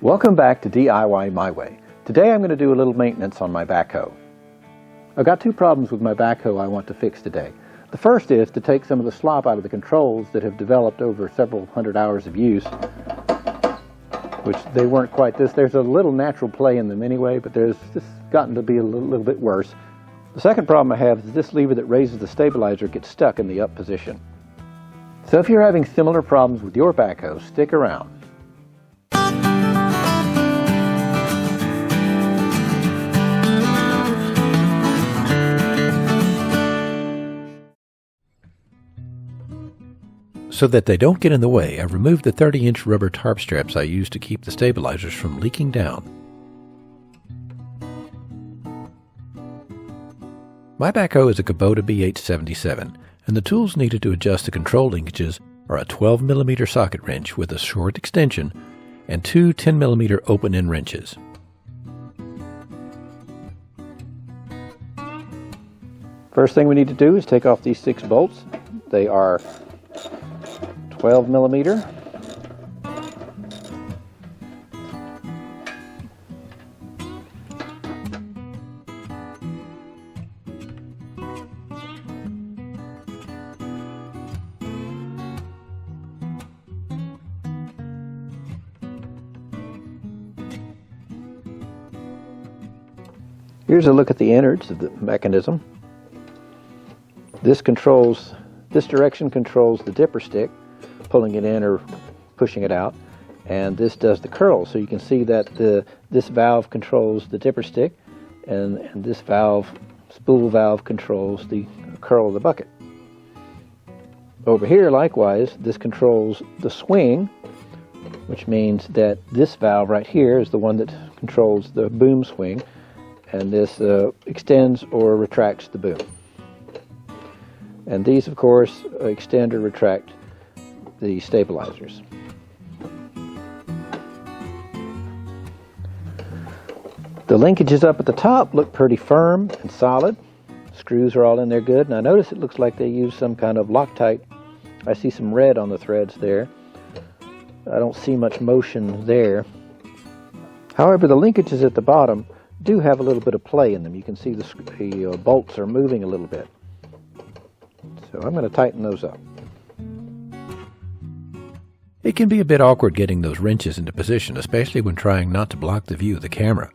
Welcome back to DIY My Way. Today I'm going to do a little maintenance on my backhoe. I've got two problems with my backhoe I want to fix today. The first is to take some of the slop out of the controls that have developed over several hundred hours of use, which they weren't quite this. There's a little natural play in them anyway, but there's just gotten to be a little bit worse. The second problem I have is this lever that raises the stabilizer gets stuck in the up position. So if you're having similar problems with your backhoe, stick around. So that they don't get in the way, I've removed the 30-inch rubber tarp straps I use to keep the stabilizers from leaking down. My backhoe is a Kubota BH77, and the tools needed to adjust the control linkages are a 12mm socket wrench with a short extension and two 10mm open-end wrenches. First thing we need to do is take off these 6 bolts. They are 12mm. Here's a look at the innards of the mechanism. This direction controls the dipper stick, pulling it in or pushing it out, and this does the curl. So you can see that this valve controls the dipper stick, and this spool valve controls the curl of the bucket. Over here, likewise, this controls the swing, which means that this valve right here is the one that controls the boom swing, and this extends or retracts the boom. And these, of course, extend or retract the stabilizers. The linkages up at the top look pretty firm and solid. Screws are all in there good, and I notice it looks like they use some kind of Loctite. I see some red on the threads there. I don't see much motion there. However, the linkages at the bottom do have a little bit of play in them. You can see the bolts are moving a little bit. So I'm going to tighten those up. It can be a bit awkward getting those wrenches into position, especially when trying not to block the view of the camera.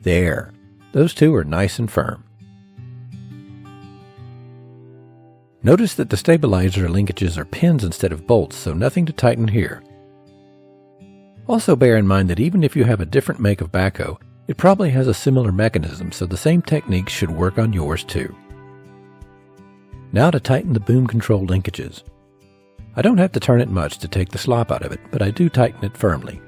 There, those two are nice and firm. Notice that the stabilizer linkages are pins instead of bolts, so nothing to tighten here. Also bear in mind that even if you have a different make of backhoe, it probably has a similar mechanism, so the same techniques should work on yours too. Now to tighten the boom control linkages. I don't have to turn it much to take the slop out of it, but I do tighten it firmly.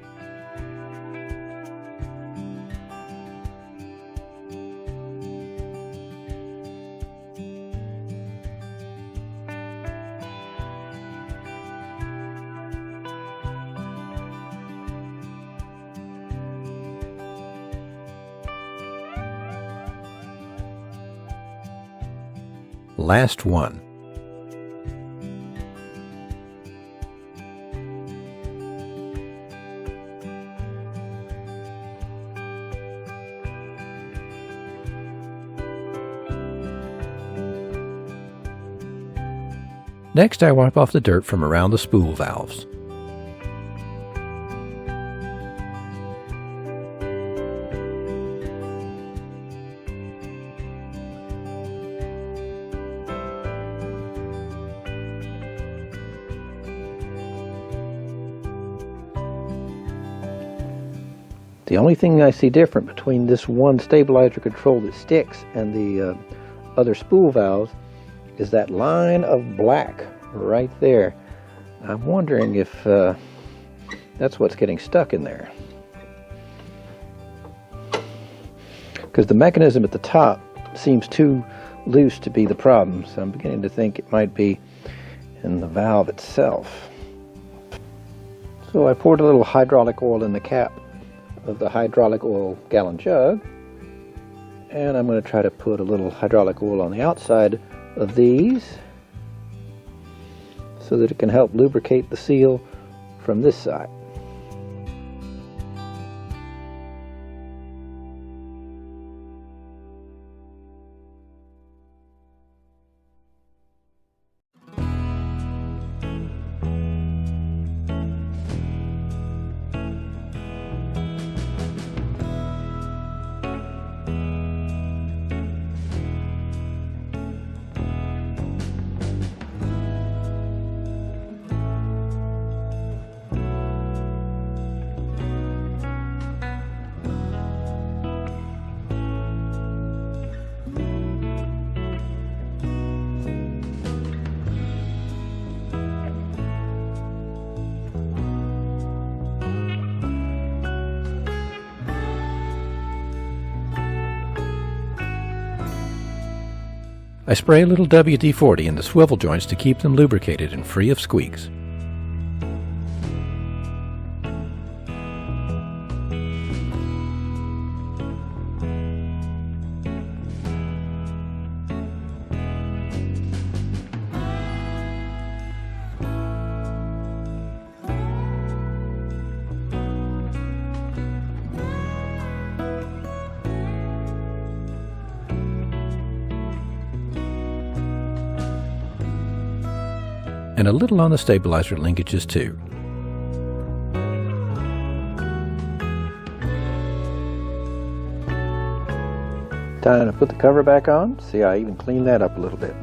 Last one. Next, I wipe off the dirt from around the spool valves. The only thing I see different between this one stabilizer control that sticks and the other spool valves is that line of black right there. I'm wondering if that's what's getting stuck in there. because the mechanism at the top seems too loose to be the problem, so I'm beginning to think it might be in the valve itself. So I poured a little hydraulic oil in the cap of the hydraulic oil gallon jug, and I'm going to try to put a little hydraulic oil on the outside of these so that it can help lubricate the seal from this side. I spray a little WD-40 in the swivel joints to keep them lubricated and free of squeaks. And a little on the stabilizer linkages too. Time to put the cover back on. See, I even cleaned that up a little bit.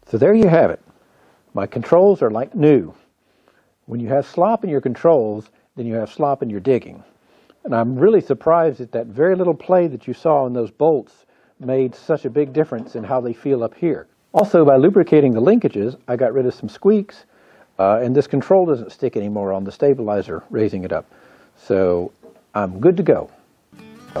So there you have it. My controls are like new. When you have slop in your controls, then you have slop in your digging. And I'm really surprised that that very little play that you saw in those bolts made such a big difference in how they feel up here. Also, by lubricating the linkages, I got rid of some squeaks, and this control doesn't stick anymore on the stabilizer, raising it up. So I'm good to go.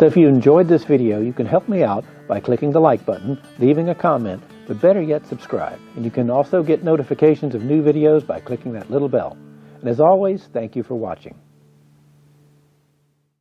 So if you enjoyed this video, you can help me out by clicking the like button, leaving a comment, but better yet, subscribe. And you can also get notifications of new videos by clicking that little bell. And as always, thank you for watching.